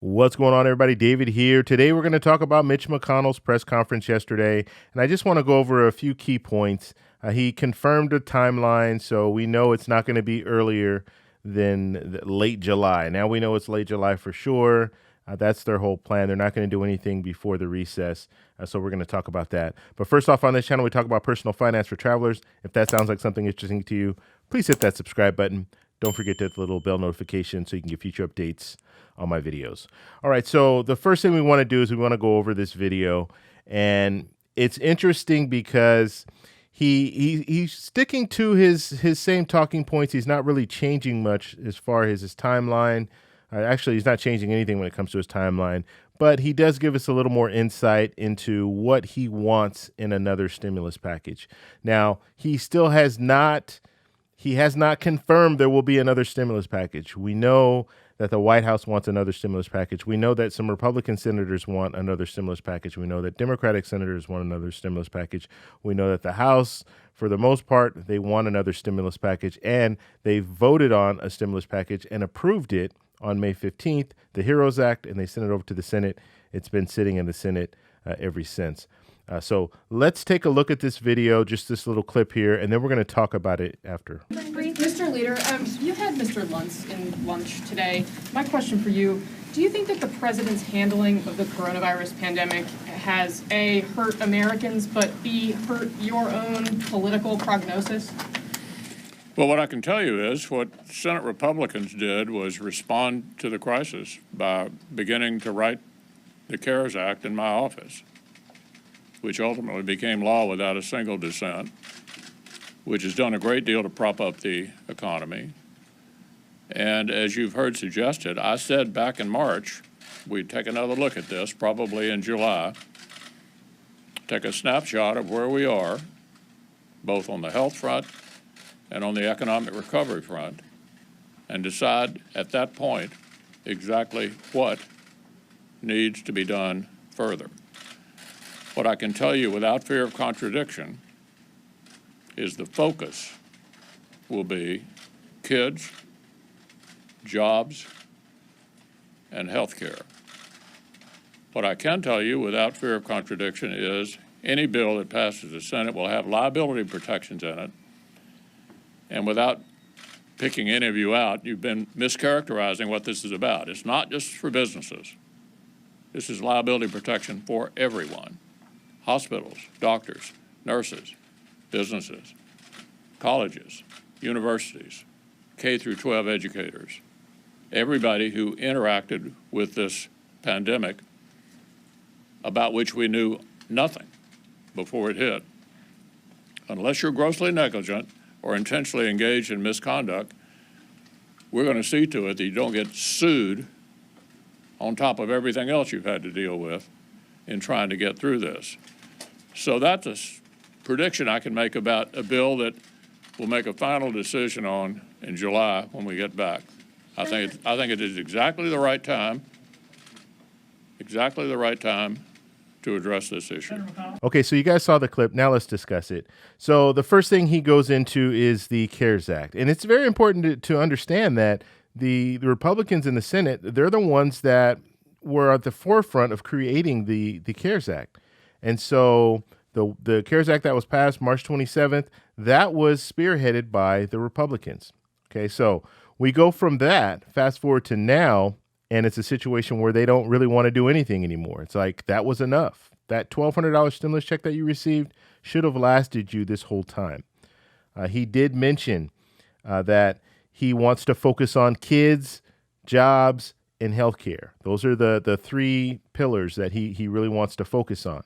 What's going on, everybody? David here. Today, we're going to talk about Mitch McConnell's press conference yesterday, and I just want to go over a few key points. He confirmed a timeline, so we know it's not going to be earlier than late July. Now we know it's late July for sure. That's their whole plan. They're not going to do anything before the recess, so we're going to talk about that. But first off, on this channel, we talk about personal finance for travelers. If that sounds like something interesting to you, please hit that subscribe button. Don't forget to hit the little bell notification so you can get future updates on my videos. All right, so the first thing we want to do is we want to go over this video, and it's interesting because he's sticking to his same talking points. He's not really changing much as far as his timeline. Actually, he's not changing anything when it comes to his timeline, but he does give us a little more insight into what he wants in another stimulus package. Now, he has not confirmed there will be another stimulus package. We know that the White House wants another stimulus package. We know that some Republican senators want another stimulus package. We know that Democratic senators want another stimulus package. We know that the House, for the most part, they want another stimulus package, and they voted on a stimulus package and approved it on May 15th, the HEROES Act, and they sent it over to the Senate. It's been sitting in the Senate ever since. So let's take a look at this video, just this little clip here, and then we're going to talk about it after. Mr. Leader, you had Mr. Luntz in lunch today. My question for you, do you think that the president's handling of the coronavirus pandemic has A, hurt Americans, but B, hurt your own political prognosis? Well, what I can tell you is what Senate Republicans did was respond to the crisis by beginning to write the CARES Act in my office, which ultimately became law without a single dissent, which has done a great deal to prop up the economy. And as you've heard suggested, I said back in March, we'd take another look at this, probably in July, take a snapshot of where we are, both on the health front and on the economic recovery front, and decide at that point exactly what needs to be done further. What I can tell you without fear of contradiction is the focus will be kids, jobs, and health care. What I can tell you without fear of contradiction is any bill that passes the Senate will have liability protections in it. And without picking any of you out, you've been mischaracterizing what this is about. It's not just for businesses. This is liability protection for everyone. Hospitals, doctors, nurses, businesses, colleges, universities, K through 12 educators, everybody who interacted with this pandemic about which we knew nothing before it hit. Unless you're grossly negligent or intentionally engaged in misconduct, we're going to see to it that you don't get sued on top of everything else you've had to deal with in trying to get through this. So that's a prediction I can make about a bill that we'll make a final decision on in July when we get back. I think it is exactly the right time to address this issue. Okay, so you guys saw the clip. Now let's discuss it. So the first thing he goes into is the CARES Act. And it's very important to understand that the Republicans in the Senate, they're the ones that were at the forefront of creating the CARES Act. And so the CARES Act that was passed March 27th, that was spearheaded by the Republicans. Okay, so we go from that, fast forward to now, and it's a situation where they don't really want to do anything anymore. It's like, that was enough. That $1,200 stimulus check that you received should have lasted you this whole time. He did mention that he wants to focus on kids, jobs, and healthcare. Those are the three pillars that he really wants to focus on,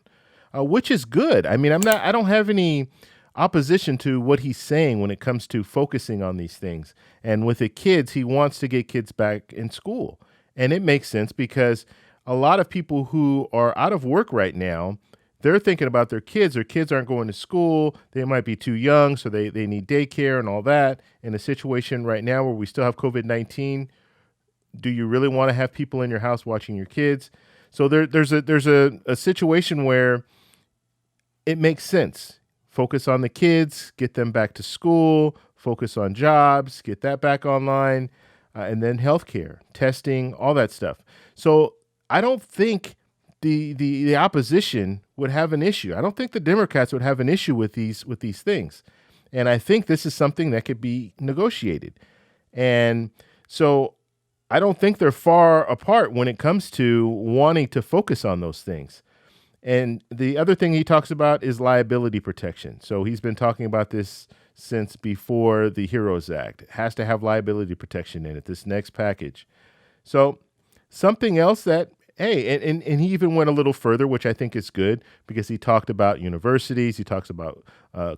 which is good. I mean, I don't have any opposition to what he's saying when it comes to focusing on these things. And with the kids, he wants to get kids back in school. And it makes sense because a lot of people who are out of work right now, they're thinking about their kids. Their kids aren't going to school. They might be too young, so they need daycare and all that. In a situation right now where we still have COVID-19, do you really want to have people in your house watching your kids? So there's a situation where it makes sense. Focus on the kids, get them back to school, focus on jobs, get that back online. and then healthcare, testing, all that stuff. So I don't think the opposition would have an issue. I don't think the Democrats would have an issue with these things. And I think this is something that could be negotiated. And so I don't think they're far apart when it comes to wanting to focus on those things. And the other thing he talks about is liability protection. So he's been talking about this since before the HEROES Act. It has to have liability protection in it, this next package. So something else that, hey, and he even went a little further, which I think is good, because he talked about universities, he talks about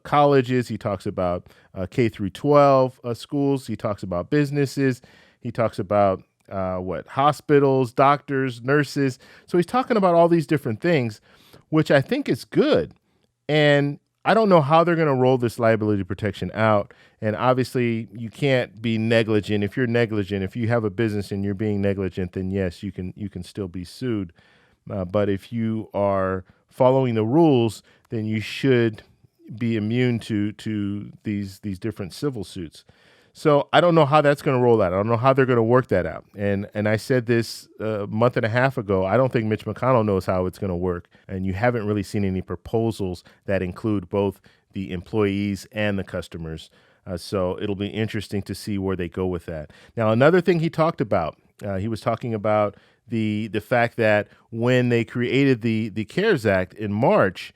colleges, he talks about K through 12 schools, he talks about businesses, he talks about hospitals, doctors, nurses. So he's talking about all these different things, which I think is good. And I don't know how they're going to roll this liability protection out. And obviously, you can't be negligent. If you're negligent, if you have a business and you're being negligent, then yes, you can still be sued. But if you are following the rules, then you should be immune to these different civil suits. So I don't know how that's going to roll out. I don't know how they're going to work that out. And I said this a month and a half ago. I don't think Mitch McConnell knows how it's going to work. And you haven't really seen any proposals that include both the employees and the customers. So it'll be interesting to see where they go with that. Now, another thing he talked about, he was talking about the fact that when they created the CARES Act in March,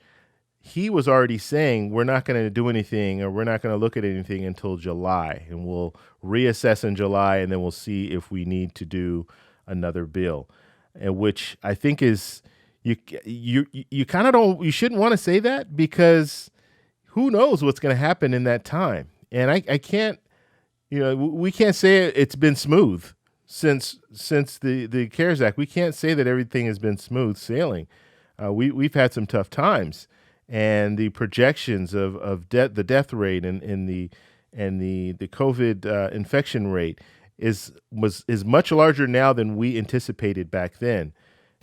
he was already saying we're not going to do anything or we're not going to look at anything until July, and we'll reassess in July, and then we'll see if we need to do another bill, and which I think is you kind of don't, you shouldn't want to say that, because who knows what's going to happen in that time. And I can't, we can't say it's been smooth since the CARES Act. We can't say that everything has been smooth sailing. We've had some tough times. And the projections of the death rate and the COVID infection rate is much larger now than we anticipated back then.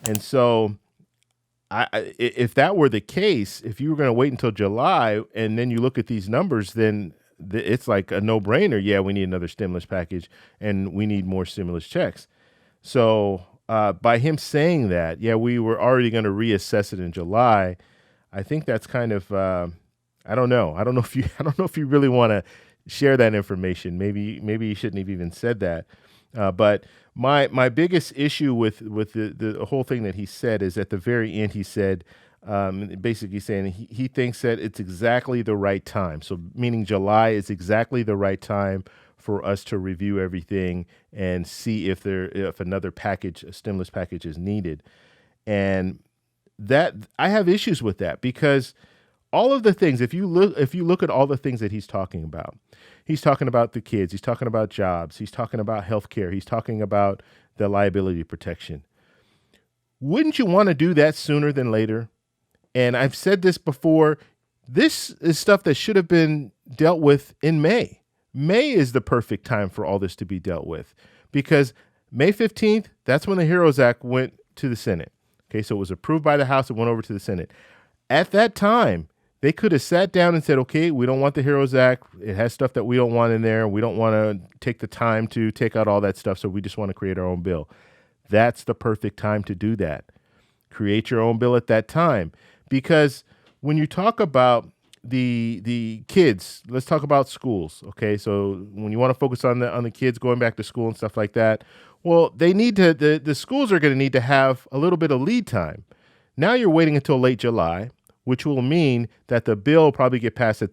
And so, if that were the case, if you were going to wait until July and then you look at these numbers, then it's like a no-brainer. Yeah, we need another stimulus package and we need more stimulus checks. So by him saying that, yeah, we were already going to reassess it in July. I think that's kind of I don't know. I don't know if you really want to share that information. Maybe you shouldn't have even said that. But my biggest issue with the whole thing that he said is at the very end he said, basically saying he thinks that it's exactly the right time. So meaning July is exactly the right time for us to review everything and see if another package, a stimulus package, is needed. And that I have issues with that, because all of the things, if you look at all the things that he's talking about the kids, he's talking about jobs, he's talking about healthcare, he's talking about the liability protection. Wouldn't you want to do that sooner than later? And I've said this before, this is stuff that should have been dealt with in May. May is the perfect time for all this to be dealt with, because May 15th, that's when the HEROES Act went to the Senate. Okay, so it was approved by the House. It went over to the Senate. At that time, they could have sat down and said, okay, we don't want the HEROES Act. It has stuff that we don't want in there. We don't want to take the time to take out all that stuff, so we just want to create our own bill. That's the perfect time to do that. Create your own bill at that time. Because when you talk about the kids, let's talk about schools, okay? So when you want to focus on the kids going back to school and stuff like that, well, they need to, the schools are going to need to have a little bit of lead time. Now you're waiting until late July, which will mean that the bill will probably get passed at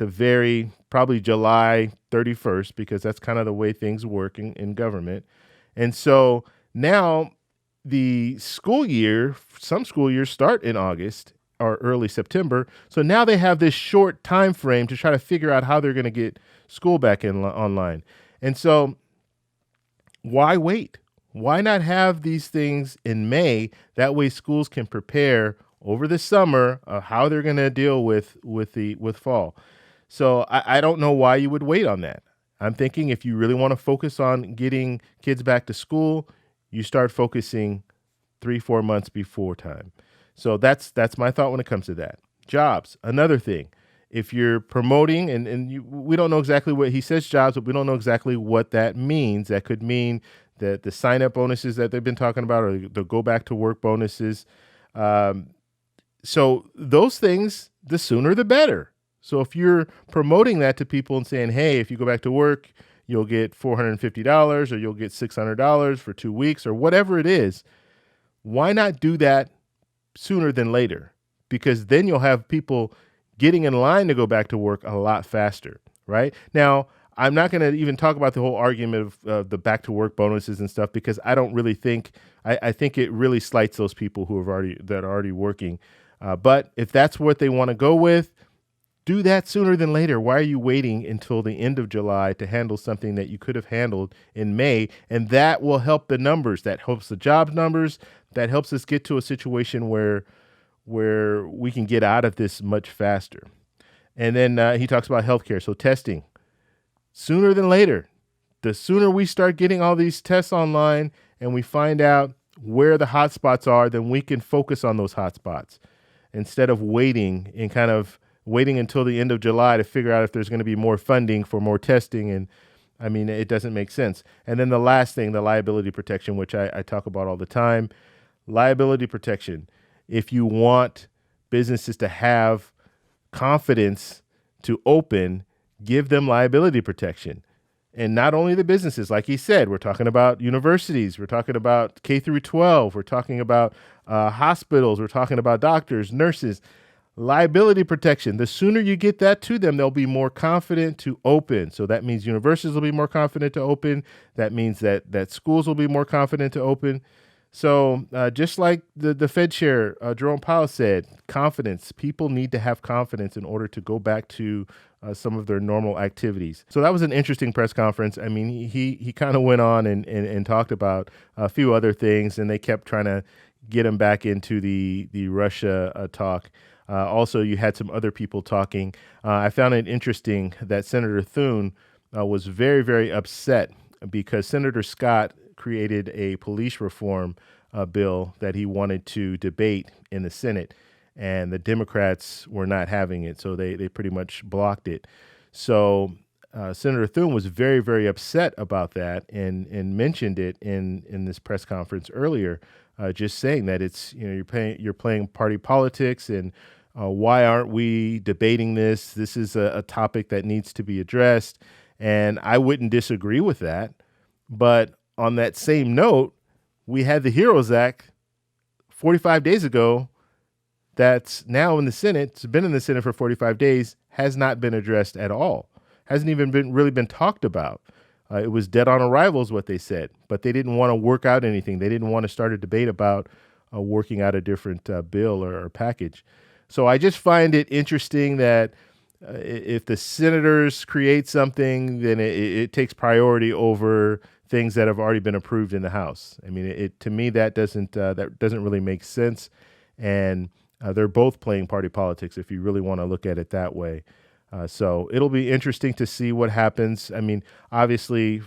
probably July 31st, because that's kind of the way things work in government. And so now the school year, some school years start in August or early September. So now they have this short time frame to try to figure out how they're going to get school back online. And so why wait? Why not have these things in May? That way schools can prepare over the summer of how they're going to deal with fall. So I don't know why you would wait on that. I'm thinking if you really want to focus on getting kids back to school, you start focusing 3-4 months before time. So that's my thought when it comes to that. Jobs, another thing. If you're promoting, we don't know exactly what he says, jobs, but we don't know exactly what that means. That could mean the sign-up bonuses that they've been talking about, or the go-back-to-work bonuses. So those things, the sooner the better. So if you're promoting that to people and saying, hey, if you go back to work, you'll get $450 or you'll get $600 for 2 weeks or whatever it is, why not do that sooner than later? Because then you'll have people getting in line to go back to work a lot faster, right? Now, I'm not going to even talk about the whole argument of the back to work bonuses and stuff, because I don't really think, I think it really slights those people who that are already working. But if that's what they want to go with, do that sooner than later. Why are you waiting until the end of July to handle something that you could have handled in May? And that will help the numbers. That helps the job numbers. That helps us get to a situation where we can get out of this much faster. And then he talks about healthcare. So testing, sooner than later. The sooner we start getting all these tests online and we find out where the hot spots are, then we can focus on those hot spots instead of waiting until the end of July to figure out if there's going to be more funding for more testing. And I mean, it doesn't make sense. And then the last thing, the liability protection, which I talk about all the time. Liability protection. If you want businesses to have confidence to open, give them liability protection. And not only the businesses, like he said, we're talking about universities, we're talking about K through 12, we're talking about hospitals, we're talking about doctors, nurses. Liability protection. The sooner you get that to them, they'll be more confident to open. So that means universities will be more confident to open. That means that schools will be more confident to open. So just like the Fed chair, Jerome Powell said, confidence. People need to have confidence in order to go back to some of their normal activities. So that was an interesting press conference. I mean, he kind of went on and talked about a few other things, and they kept trying to get him back into the Russia talk. Also, you had some other people talking. I found it interesting that Senator Thune was very, very upset because Senator Scott created a police reform bill that he wanted to debate in the Senate, and the Democrats were not having it, so they pretty much blocked it. So Senator Thune was very, very upset about that and mentioned it in this press conference earlier, just saying that it's, you're playing party politics, and why aren't we debating this? This is a topic that needs to be addressed, and I wouldn't disagree with that. But on that same note, we had the HEROES Act 45 days ago that's now in the Senate. It's been in the Senate for 45 days, has not been addressed at all. Hasn't even really been talked about. It was dead on arrival is what they said, but they didn't want to work out anything. They didn't want to start a debate about working out a different bill or package. So I just find it interesting that if the senators create something, then it takes priority over things that have already been approved in the House. I mean, to me, that doesn't really make sense. And they're both playing party politics if you really want to look at it that way. So it'll be interesting to see what happens. I mean, obviously,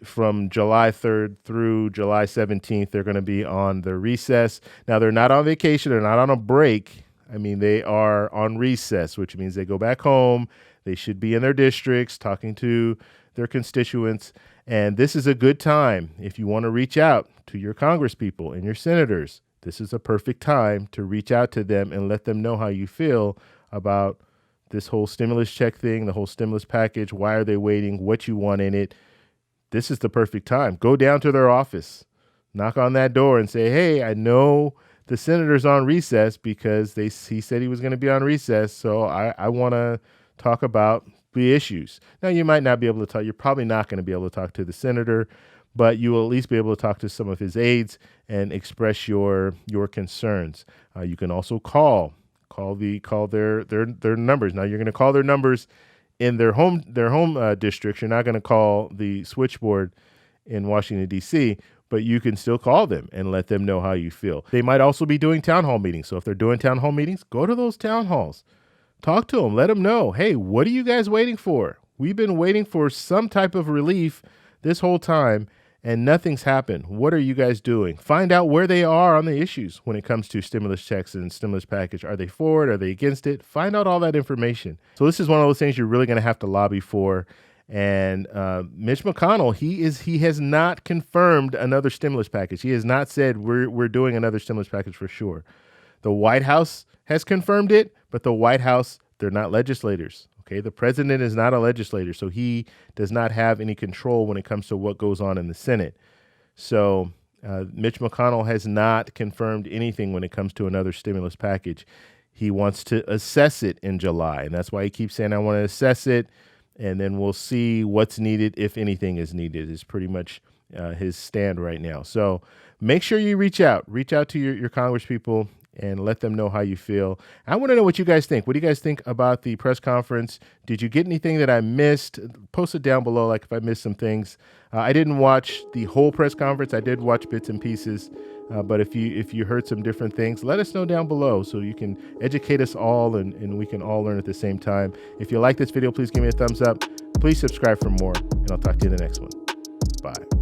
from July 3rd through July 17th, they're going to be on the recess. Now, they're not on vacation. They're not on a break. I mean, they are on recess, which means they go back home. They should be in their districts talking to their constituents. And this is a good time if you want to reach out to your congresspeople and your senators. This is a perfect time to reach out to them and let them know how you feel about this whole stimulus check thing, the whole stimulus package. Why are they waiting? What you want in it? This is the perfect time. Go down to their office, knock on that door and say, hey, I know the senator's on recess because he said he was going to be on recess, so I want to talk about the issues. Now, you might not be able to talk. You're probably not going to be able to talk to the senator, but you will at least be able to talk to some of his aides and express your concerns. You can also call their numbers. Now, you're going to call their numbers in their home districts. You're not going to call the switchboard in Washington, D.C., but you can still call them and let them know how you feel. They might also be doing town hall meetings. So if they're doing town hall meetings, go to those town halls. Talk to them. Let them know, hey, what are you guys waiting for? We've been waiting for some type of relief this whole time, and nothing's happened. What are you guys doing? Find out where they are on the issues when it comes to stimulus checks and stimulus package. Are they for it? Are they against it? Find out all that information. So this is one of those things you're really going to have to lobby for. And Mitch McConnell, he has not confirmed another stimulus package. He has not said we're doing another stimulus package for sure. The White House has confirmed it, but the White House, they're not legislators. Okay, the president is not a legislator, so he does not have any control when it comes to what goes on in the Senate. So Mitch McConnell has not confirmed anything when it comes to another stimulus package. He wants to assess it in July, and that's why he keeps saying, I want to assess it, and then we'll see what's needed, if anything is needed, is pretty much his stand right now. So make sure you reach out to your Congress people and let them know how you feel. I want to know what you guys think. What do you guys think about the press conference? Did you get anything that I missed? Post it down below, like if I missed some things. I didn't watch the whole press conference. I did watch bits and pieces. But if you heard some different things, let us know down below so you can educate us all and we can all learn at the same time. If you like this video, please give me a thumbs up. Please subscribe for more, and I'll talk to you in the next one. Bye.